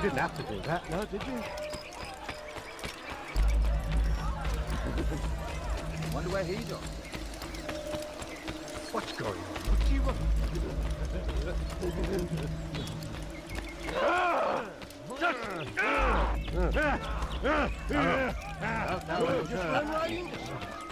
didn't have to do that, no, did you? Wonder where he's on. What's going on? What do you want? Just run right into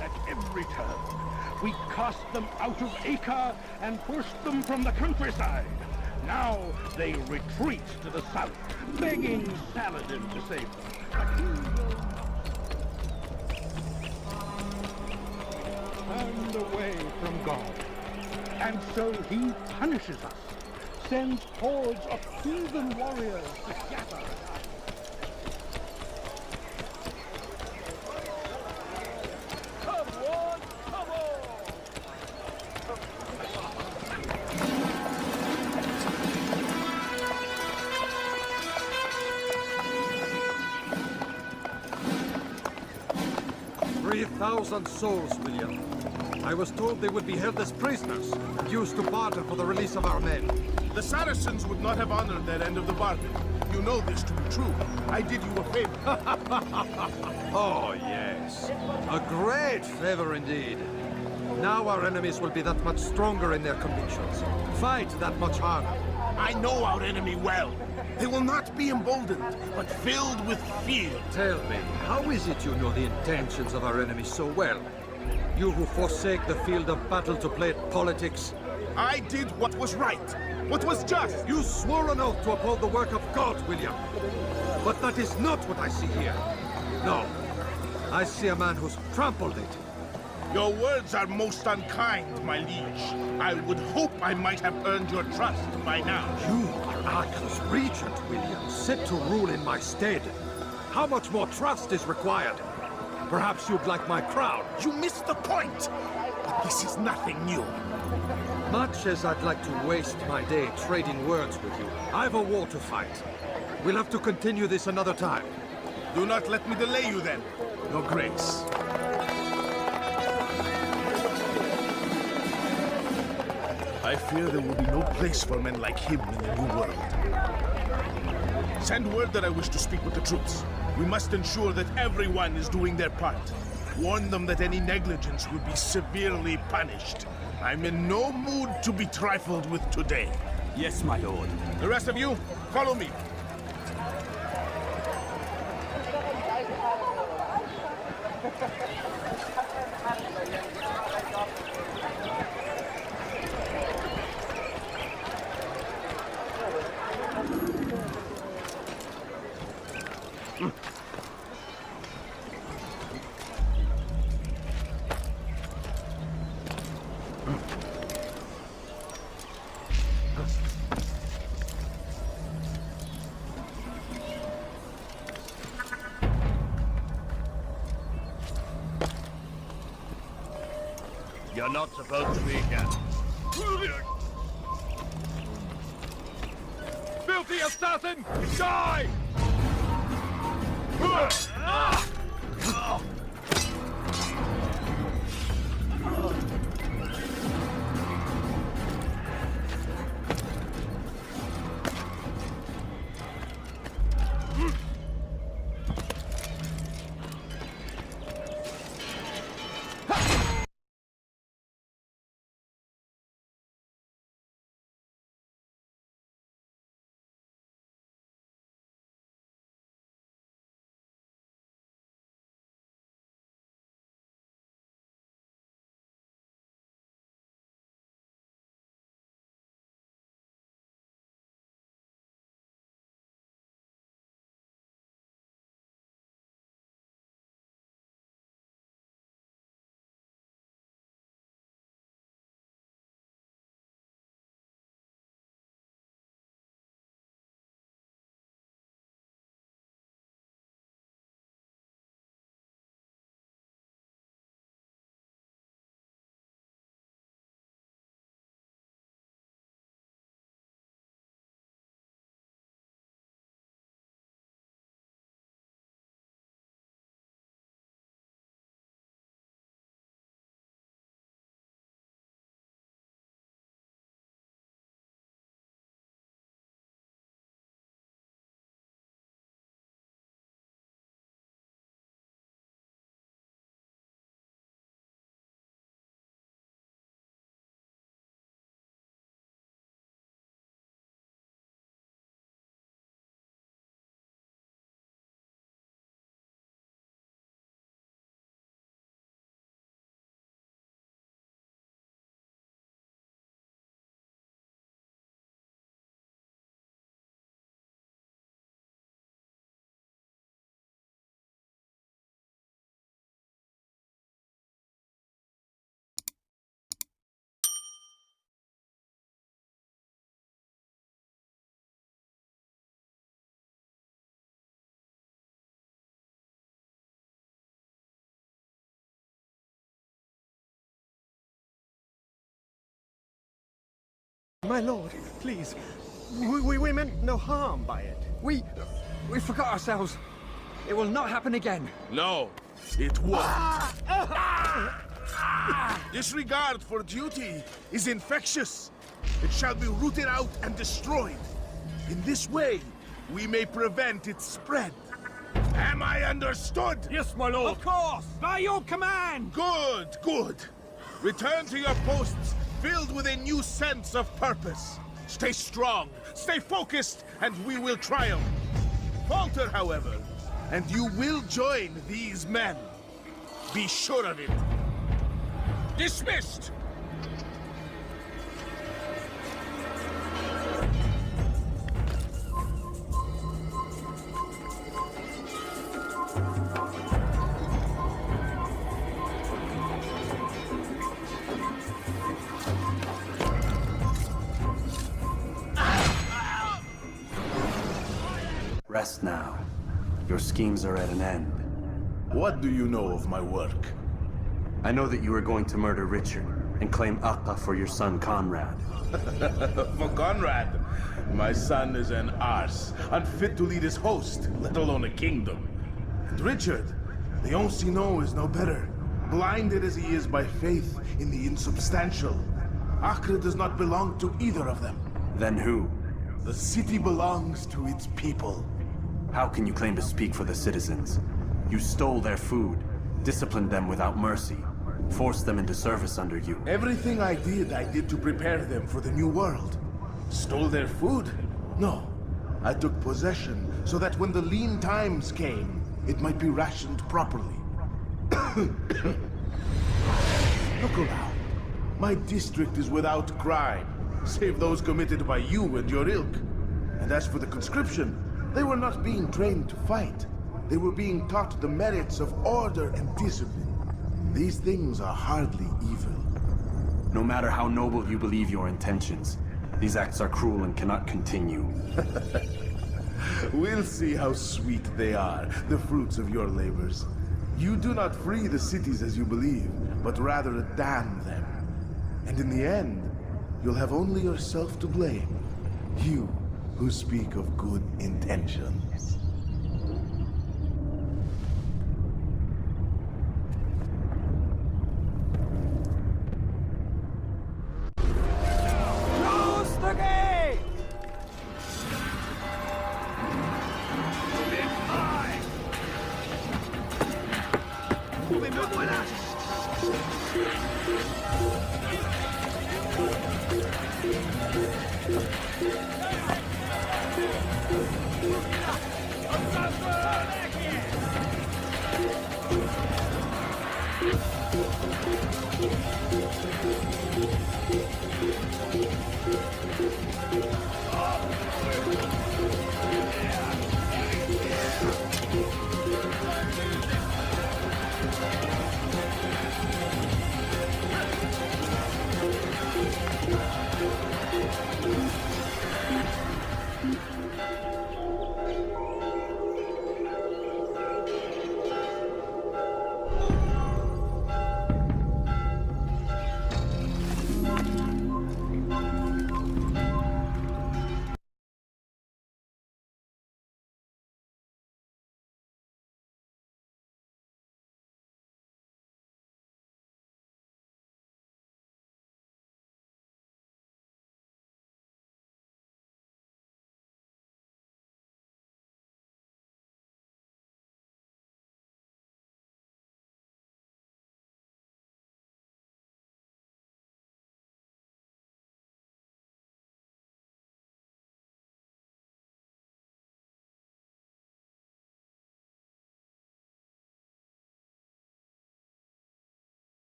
at every turn. We cast them out of Acre and pushed them from the countryside. Now they retreat to the south, begging Saladin to save them. But he will turned away from God. And so he punishes us, sends hordes of heathen warriors to gather us. Come on, come on! 3,000 souls, William. I was told they would be held as prisoners, used to barter for the release of our men. The Saracens would not have honored their end of the bargain. You know this to be true. I did you a favor. Oh, yes. A great favor indeed. Now our enemies will be that much stronger in their convictions. Fight that much harder. I know our enemy well. They will not be emboldened, but filled with fear. Tell me, how is it you know the intentions of our enemies so well? You who forsake the field of battle to play at politics? I did what was right, what was just. You swore an oath to uphold the work of God, William. But that is not what I see here. No. I see a man who's trampled it. Your words are most unkind, my liege. I would hope I might have earned your trust by now. You are Arca's regent, William, set to rule in my stead. How much more trust is required? Perhaps you'd like my crown. You missed the point! But this is nothing new. Much as I'd like to waste my day trading words with you, I've a war to fight. We'll have to continue this another time. Do not let me delay you then, Your Grace. I fear there will be no place for men like him in the New World. Send word that I wish to speak with the troops. We must ensure that everyone is doing their part. Warn them that any negligence will be severely punished. I'm in no mood to be trifled with today. Yes, my lord. The rest of you, follow me. You're not supposed to be here. Filthy assassin! Die! My lord, please. We meant no harm by it. We forgot ourselves. It will not happen again. No, it won't. Disregard for duty is infectious. It shall be rooted out and destroyed. In this way, we may prevent its spread. Am I understood? Yes, my lord. Of course! By your command! Good, good. Return to your posts, filled with a new sense of purpose. Stay strong, stay focused, and we will triumph. Falter, however, and you will join these men. Be sure of it. Dismissed! Rest now. Your schemes are at an end. What do you know of my work? I know that you are going to murder Richard and claim Acre for your son Conrad. For Conrad, my son is an arse, unfit to lead his host, let alone a kingdom. And Richard, the Ancien is no better, blinded as he is by faith in the insubstantial. Acre does not belong to either of them. Then who? The city belongs to its people. How can you claim to speak for the citizens? You stole their food, disciplined them without mercy, forced them into service under you. Everything I did to prepare them for the new world. Stole their food? No. I took possession so that when the lean times came, it might be rationed properly. Look around. My district is without crime, save those committed by you and your ilk. And as for the conscription, they were not being trained to fight. They were being taught the merits of order and discipline. These things are hardly evil. No matter how noble you believe your intentions, these acts are cruel and cannot continue. We'll see how sweet they are, the fruits of your labors. You do not free the cities as you believe, but rather damn them. And in the end, you'll have only yourself to blame. You who speak of good intentions. Close the gate!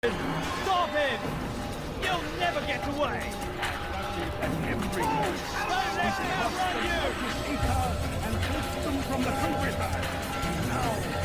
Stop him! You'll never get away! And every and pushed them from the countryside. Now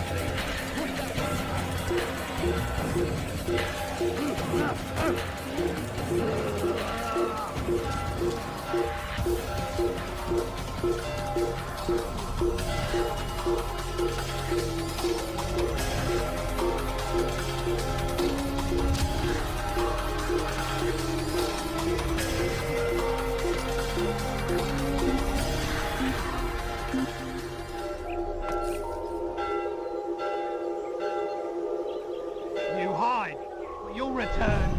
You hide, but you'll return.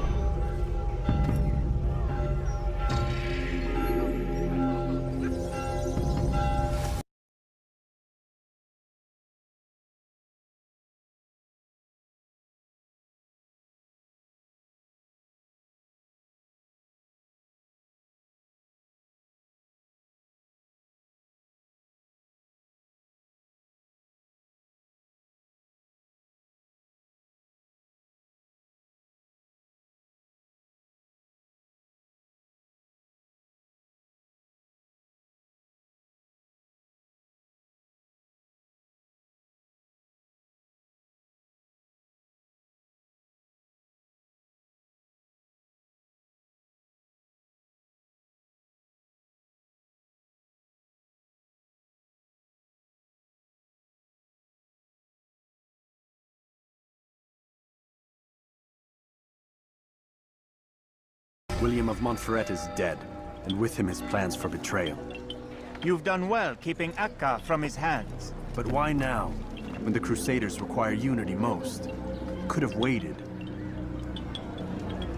William of Montferrat is dead, and with him his plans for betrayal. You've done well keeping Acre from his hands. But why now, when the Crusaders require unity most? Could have waited.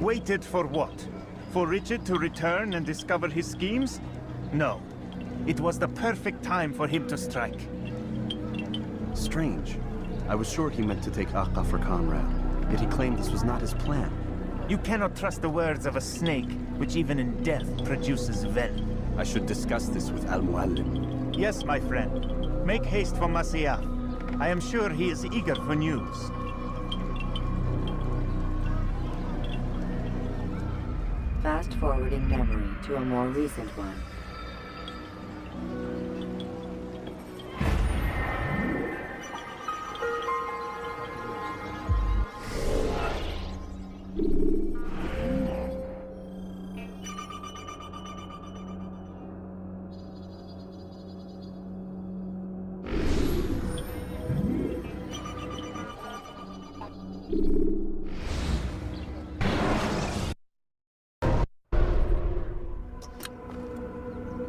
Waited for what? For Richard to return and discover his schemes? No. It was the perfect time for him to strike. Strange. I was sure he meant to take Acre for Conrad, yet he claimed this was not his plan. You cannot trust the words of a snake, which even in death produces venom. I should discuss this with Al-Muallim. Yes, my friend. Make haste for Masyaf. I am sure he is eager for news. Fast-forwarding memory to a more recent one.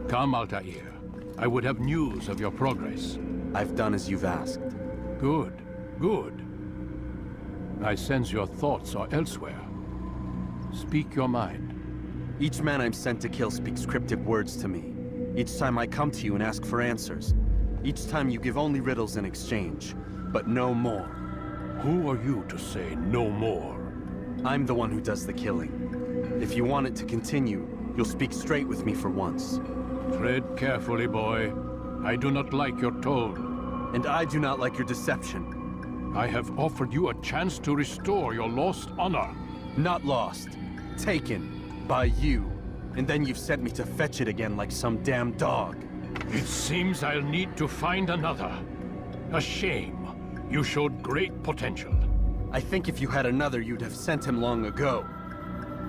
Come, Altair. I would have news of your progress. I've done as you've asked. Good, good. I sense your thoughts are elsewhere. Speak your mind. Each man I'm sent to kill speaks cryptic words to me. Each time I come to you and ask for answers. Each time you give only riddles in exchange, but no more. Who are you to say no more? I'm the one who does the killing. If you want it to continue, you'll speak straight with me for once. Tread carefully, boy. I do not like your tone. And I do not like your deception. I have offered you a chance to restore your lost honor. Not lost. Taken. By you. And then you've sent me to fetch it again like some damn dog. It seems I'll need to find another. A shame. You showed great potential. I think if you had another, you'd have sent him long ago.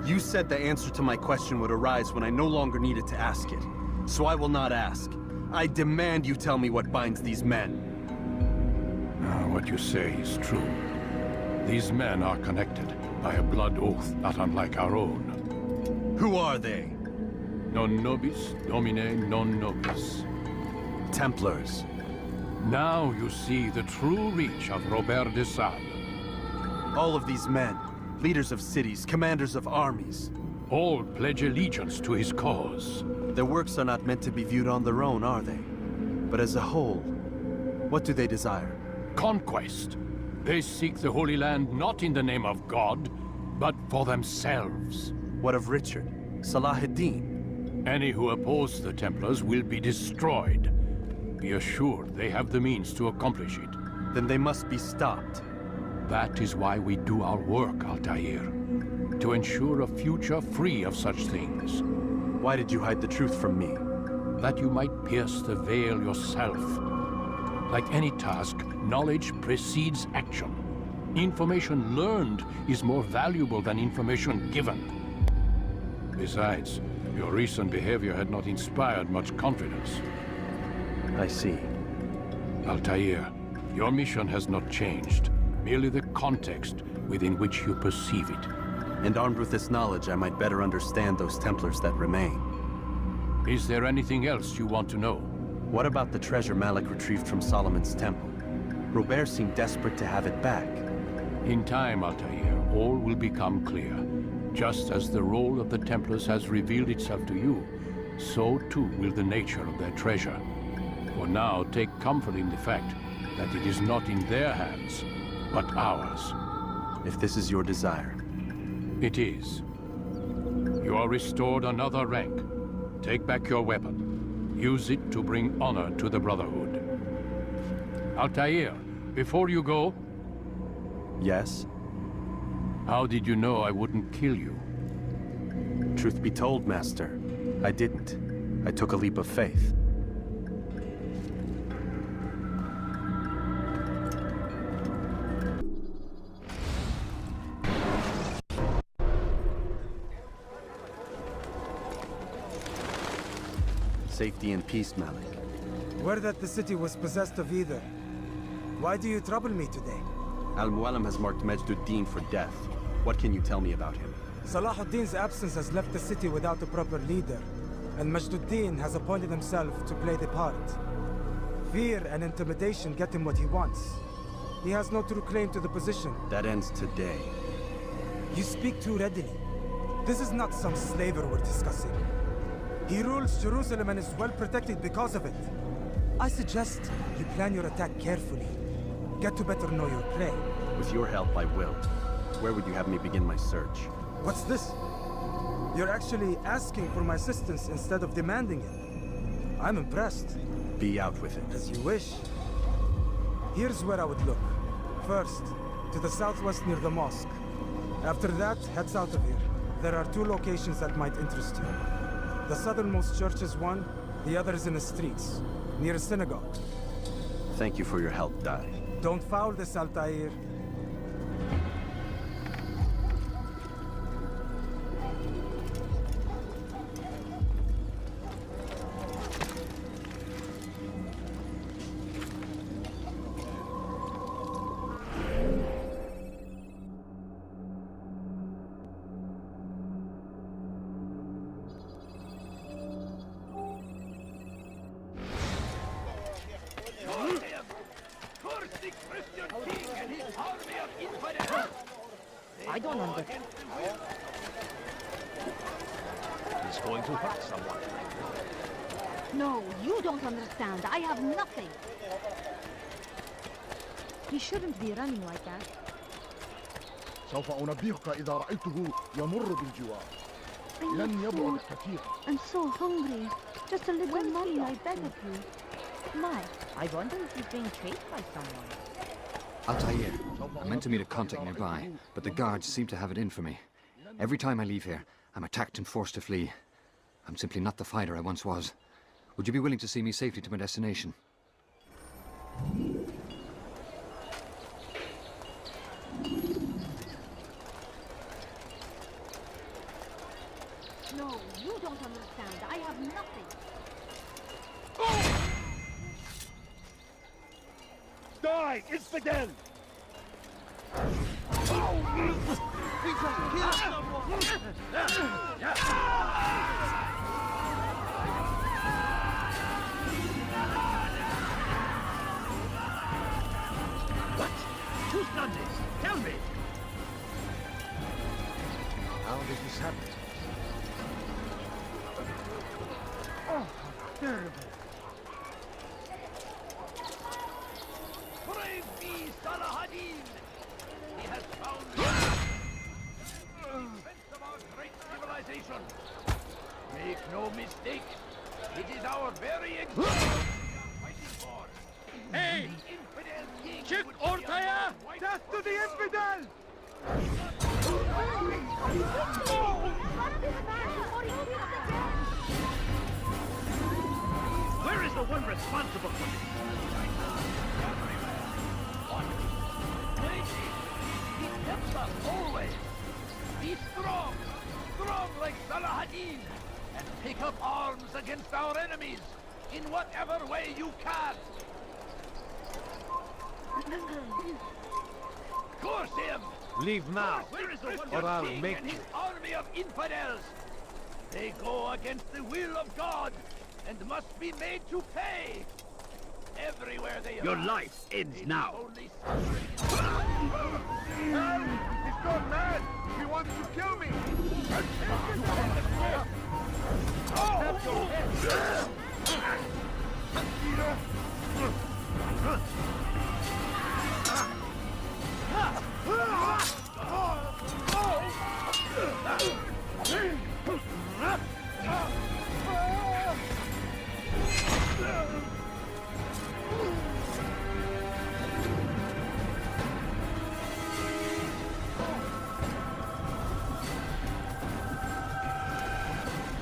You said the answer to my question would arise when I no longer needed to ask it. So I will not ask. I demand you tell me what binds these men. What you say is true. These men are connected by a blood oath not unlike our own. Who are they? Non nobis, domine non nobis. Templars. Now you see the true reach of Robert de Sade. All of these men, leaders of cities, commanders of armies. All pledge allegiance to his cause. Their works are not meant to be viewed on their own, are they? But as a whole, what do they desire? Conquest. They seek the Holy Land not in the name of God, but for themselves. What of Richard? Salahuddin? Any who oppose the Templars will be destroyed. Be assured they have the means to accomplish it. Then they must be stopped. That is why we do our work, Altair. to ensure a future free of such things. Why did you hide the truth from me? That you might pierce the veil yourself. Like any task, knowledge precedes action. Information learned is more valuable than information given. Besides, your recent behavior had not inspired much confidence. I see. Altair, your mission has not changed. Merely the context within which you perceive it. And armed with this knowledge, I might better understand those Templars that remain. Is there anything else you want to know? What about the treasure Malik retrieved from Solomon's temple? Robert seemed desperate to have it back. In time, Altair, all will become clear. Just as the role of the Templars has revealed itself to you, so too will the nature of their treasure. For now, take comfort in the fact that it is not in their hands, but ours. If this is your desire. It is. You are restored another rank. Take back your weapon. Use it to bring honor to the Brotherhood. Altair, before you go... Yes? How did you know I wouldn't kill you? Truth be told, Master, I didn't. I took a leap of faith. Safety and peace, Malik. Word that the city was possessed of either. Why do you trouble me today? Al-Mualim has marked Majduddin for death. What can you tell me about him? Salahuddin's absence has left the city without a proper leader, and Majduddin has appointed himself to play the part. Fear and intimidation get him what he wants. He has no true claim to the position. That ends today. You speak too readily. This is not some slaver we're discussing. He rules Jerusalem and is well protected because of it. I suggest you plan your attack carefully. Get to better know your prey. With your help, I will. Where would you have me begin my search? What's this? You're actually asking for my assistance instead of demanding it. I'm impressed. Be out with it. As you wish. Here's where I would look. First, to the southwest near the mosque. After that, head south of here. There are two locations that might interest you. The southernmost church is one, the other is in the streets, near a synagogue. Thank you for your help, Dai. Don't foul this, Altair. I don't understand. He's going to hurt someone. No, you don't understand. I have nothing. He shouldn't be running like that. سوف أنبهك إذا رأيته يمر بالجوار. لن يبعد كثيرا. I'm so hungry. Just a little money, I beg of you. My, I wonder if he's being chased by someone. Altair, I meant to meet a contact nearby, but the guards seem to have it in for me. Every time I leave here, I'm attacked and forced to flee. I'm simply not the fighter I once was. Would you be willing to see me safely to my destination? No, you don't understand. I have nothing. Die, infidel! He just killed someone! What? Who's done this? Tell me! How did this happen? Oh, how terrible! Brave be Salahuddin! He has found the defense of our great civilization. Make no mistake, it is our very existence we are fighting for. Hey! The infidel king Check would be Altair! our white Death to the infidel! Where is the one responsible for this? He helps us always. Be strong, strong like Salahadin, and take up arms against our enemies in whatever way you can. Curse him! Leave now, Where is the or I'll king make and you. his army of infidels? They go against the will of God and must be made to pay. Everywhere they Your are. life ends now. Only He's gone mad! He wants to kill me!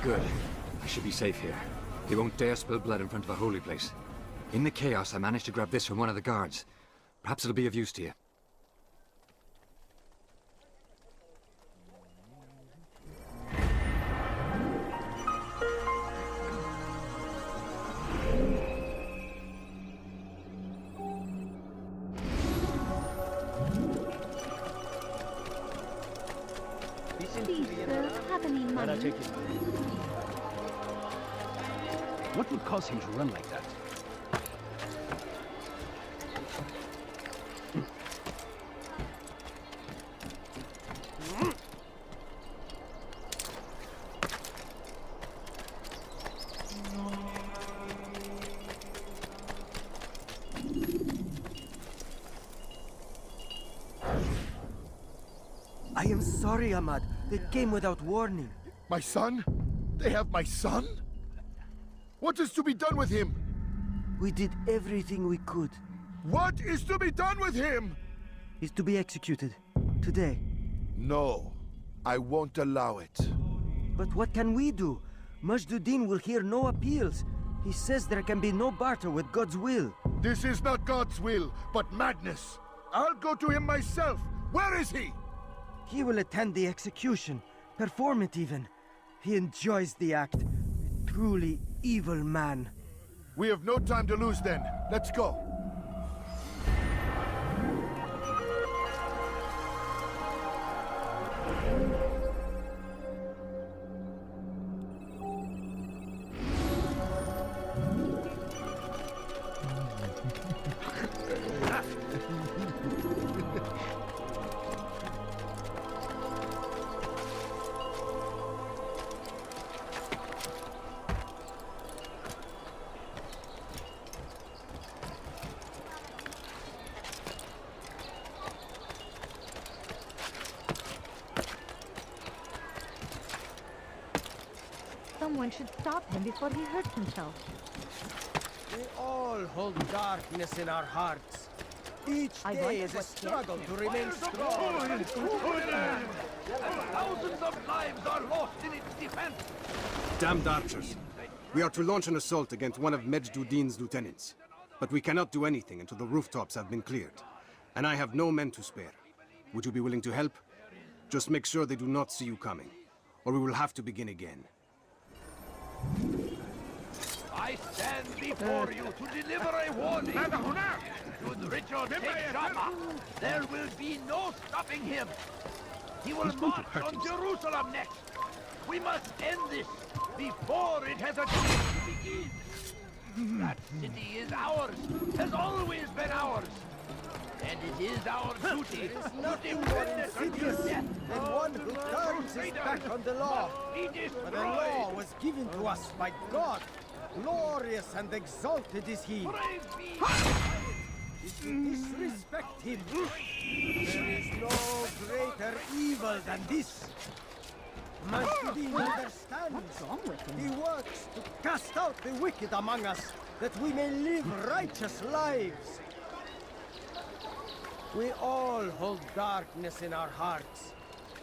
Good. I should be safe here. They won't dare spill blood in front of a holy place. In the chaos, I managed to grab this from one of the guards. Perhaps it'll be of use to you. Please, sir, have any money? What would cause him to run like that? I am sorry, Ahmad. They came without warning. My son? They have my son? What is to be done with him? We did everything we could. What is to be done with him? He's to be executed. Today. No, I won't allow it. But what can we do? Majduddin will hear no appeals. He says there can be no barter with God's will. This is not God's will, but madness. I'll go to him myself. Where is he? He will attend the execution. Perform it even. He enjoys the act. Truly evil man. We have no time to lose then. Let's go. Someone should stop him before he hurts himself. We all hold darkness in our hearts. Each day is a struggle to remain strong. Thousands of lives are lost in its defense. Damned archers. We are to launch an assault against one of Majduddin's lieutenants. But we cannot do anything until the rooftops have been cleared. And I have no men to spare. Would you be willing to help? Just make sure they do not see you coming, or we will have to begin again. I stand before you to deliver a warning. Should Richard take Jaffa, there will be no stopping him. He will march on Jerusalem next. We must end this before it has a chance to begin. That city is ours, has always been ours. And it is our duty to defend it until death. And one who turns his back on the law. For the law was given to us by God. Glorious and exalted is he. If you disrespect him, there is no greater evil than this. Majduddin understands. What's wrong with him? He works to cast out the wicked among us, that we may live righteous lives. We all hold darkness in our hearts.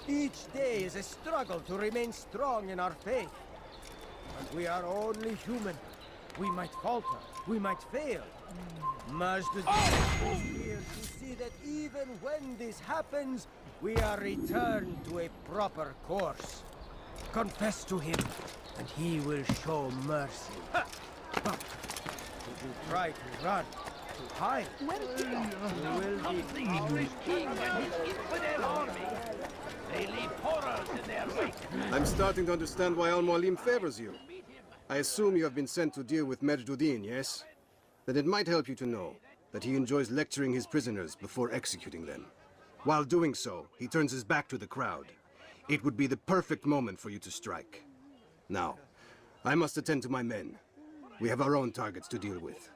Each day is a struggle to remain strong in our faith. And we are only human. We might falter, we might fail. Majdud is here to see that even when this happens, we are returned to a proper course. Confess to him, and he will show mercy. But if you try to run, to hide, you will be English king and his infidel army. They leave horrors in their wake. I'm starting to understand why Al-Mualim favors you. I assume you have been sent to deal with Majduddin, yes? Then it might help you to know that he enjoys lecturing his prisoners before executing them. While doing so, he turns his back to the crowd. It would be the perfect moment for you to strike. Now, I must attend to my men. We have our own targets to deal with.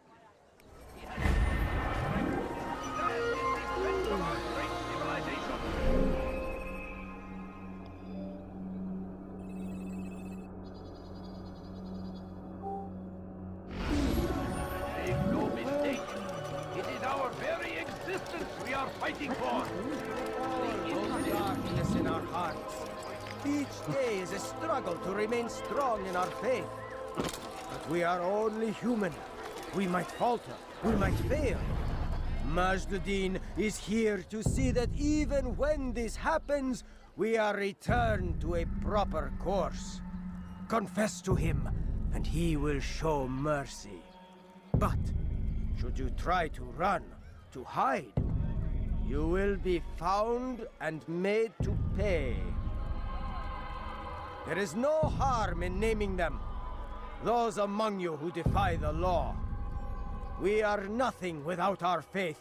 We are fighting for. no darkness in our hearts. Each day is a struggle to remain strong in our faith. But we are only human. We might falter, we might fail. Majduddin is here to see that even when this happens, we are returned to a proper course. Confess to him, and he will show mercy. But should you try to run, to hide, you will be found and made to pay. There is no harm in naming them, those among you who defy the law. We are nothing without our faith,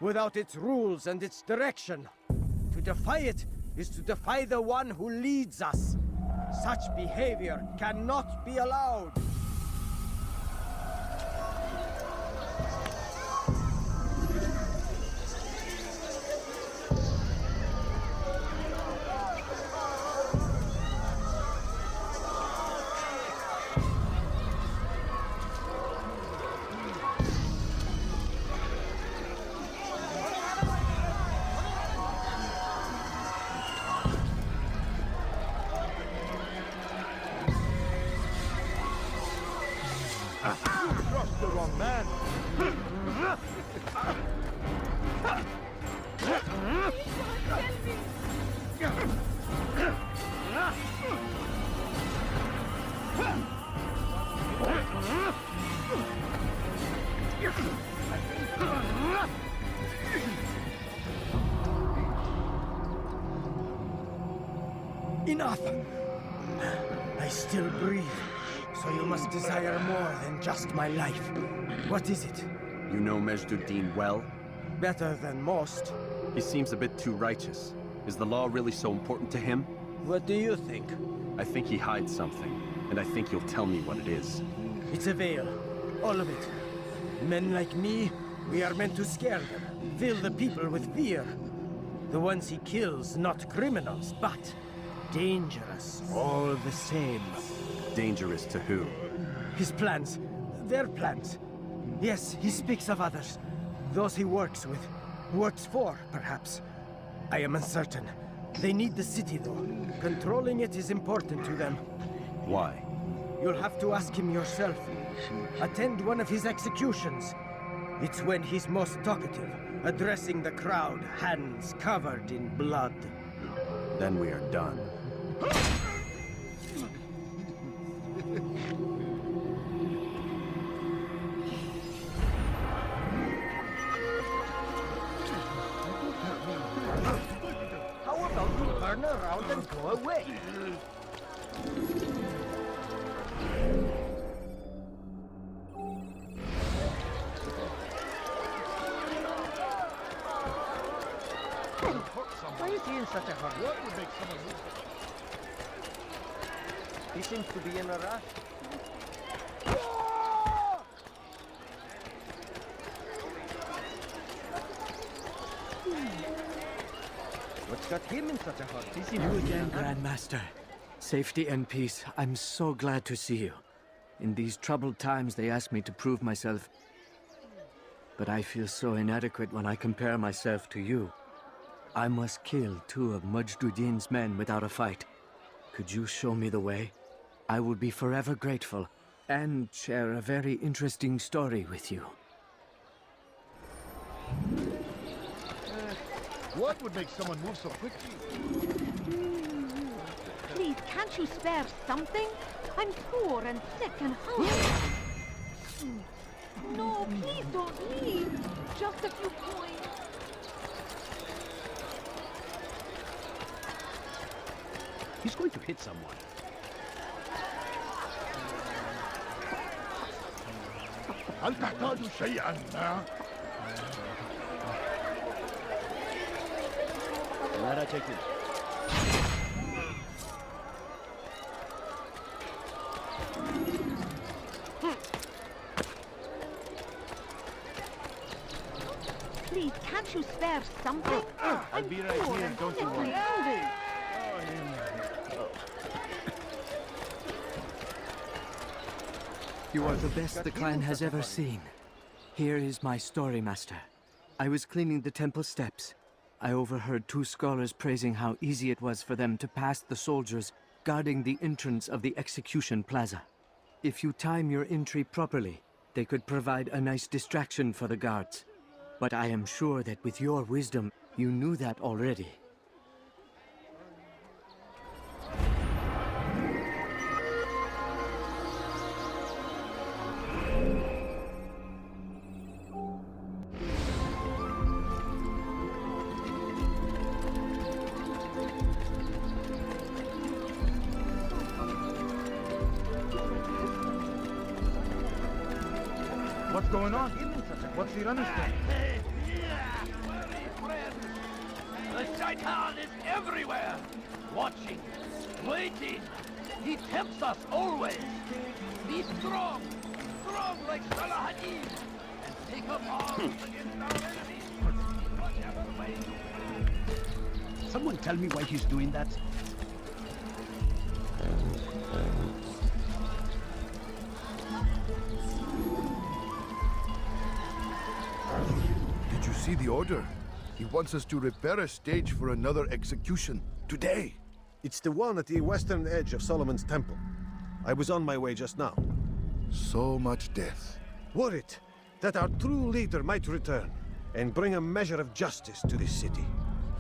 without its rules and its direction. To defy it is to defy the one who leads us. Such behavior cannot be allowed. Trust the wrong man. Enough! I still breathe. So you must desire more than just my life. What is it? You know Majduddin well? Better than most. He seems a bit too righteous. Is the law really so important to him? What do you think? I think he hides something, and I think you'll tell me what it is. It's a veil. All of it. Men like me, we are meant to scare them, fill the people with fear. The ones he kills, not criminals, but dangerous all the same. Dangerous to who? His plans. Their plans. Yes, he speaks of others. Those he works with. Works for, perhaps. I am uncertain. They need the city, though. Controlling it is important to them. Why? You'll have to ask him yourself. Attend one of his executions. It's when he's most talkative, addressing the crowd, hands covered in blood. Then we are done. How about you turn around and go away? Why is he in such a hurry? What would make someone lose it? He seems to be in a rush. What's got him in such a hurry? You again, Grandmaster. Safety and peace. I'm so glad to see you. In these troubled times, they ask me to prove myself. But I feel so inadequate when I compare myself to you. I must kill 2 of Majduddin's men without a fight. Could you show me the way? I will be forever grateful, and share a very interesting story with you. What would make someone move so quickly? Please, can't you spare something? I'm poor and sick and hungry. No, please don't leave. Just a few coins. He's going to hit someone. هل تحتاج شيئا ما؟ Let I take it. Please, can't you spare something? I'll be right here, don't you worry. You are the best the clan has ever seen. Here is my story, Master. I was cleaning the temple steps. I overheard 2 scholars praising how easy it was for them to pass the soldiers guarding the entrance of the execution plaza. If you time your entry properly, they could provide a nice distraction for the guards. But I am sure that with your wisdom, you knew that already. What's going on? What's the running step? The Shaitan is everywhere, watching, waiting. He tempts us always. Be strong, strong like Salahadin, and take up arms against our enemies. Whatever way. Someone tell me why he's doing that? Did you see the order? He wants us to repair a stage for another execution. Today! It's the one at the western edge of Solomon's temple. I was on my way just now. So much death. Worried that our true leader might return and bring a measure of justice to this city.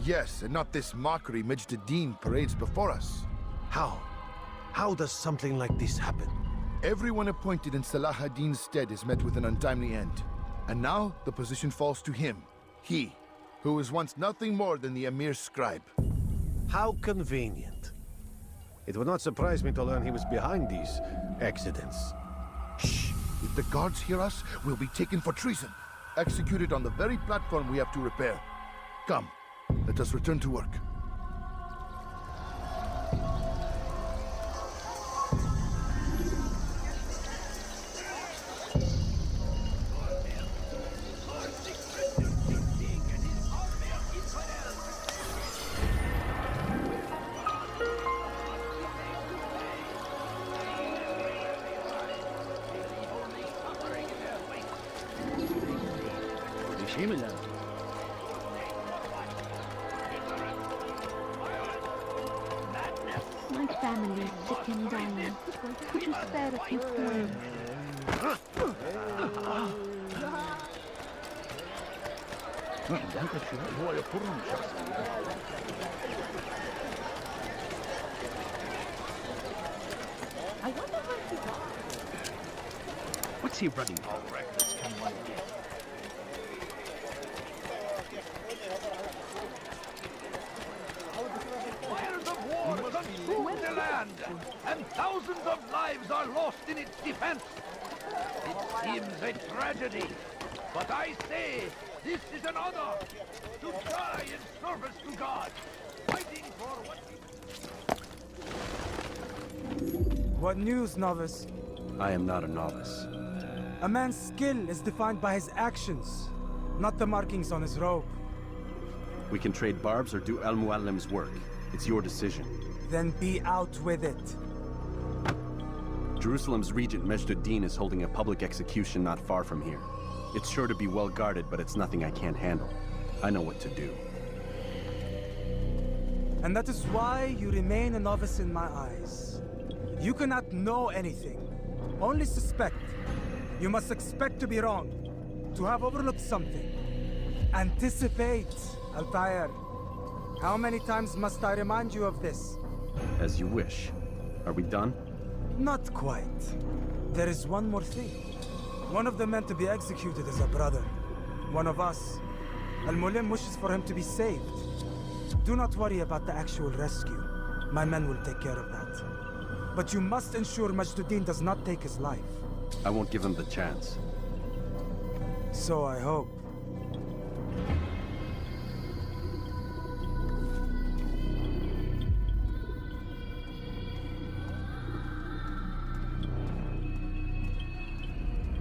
Yes, and not this mockery Majduddin parades before us. How? How does something like this happen? Everyone appointed in Salah ad-Din's stead is met with an untimely end. And now the position falls to him. He, who was once nothing more than the Emir's scribe. How convenient. It would not surprise me to learn he was behind these accidents. Shh! If the guards hear us, we'll be taken for treason. Executed on the very platform we have to repair. Come, let us return to work. My family is sick and dying. Could you spare a few coins? I wonder where he got. What's he running for? How reckless can one get? Fires of war consume the land, and thousands of lives are lost in its defense. It seems a tragedy, but I say this is an honor to die in service to God, fighting for what What news, novice? I am not a novice. A man's skill is defined by his actions, not the markings on his robe. We can trade barbs or do Al-Muallim's work. It's your decision. Then be out with it. Jerusalem's regent Majduddin is holding a public execution not far from here. It's sure to be well guarded, but it's nothing I can't handle. I know what to do. And that is why you remain a novice in my eyes. You cannot know anything, only suspect. You must expect to be wrong, to have overlooked something. Anticipate, Altair. How many times must I remind you of this? As you wish. Are we done? Not quite. There is one more thing. One of the men to be executed is a brother. One of us. Al-Mulim wishes for him to be saved. Do not worry about the actual rescue. My men will take care of that. But you must ensure Majduddin does not take his life. I won't give him the chance. So I hope.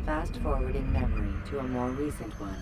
Fast-forwarding memory to a more recent one.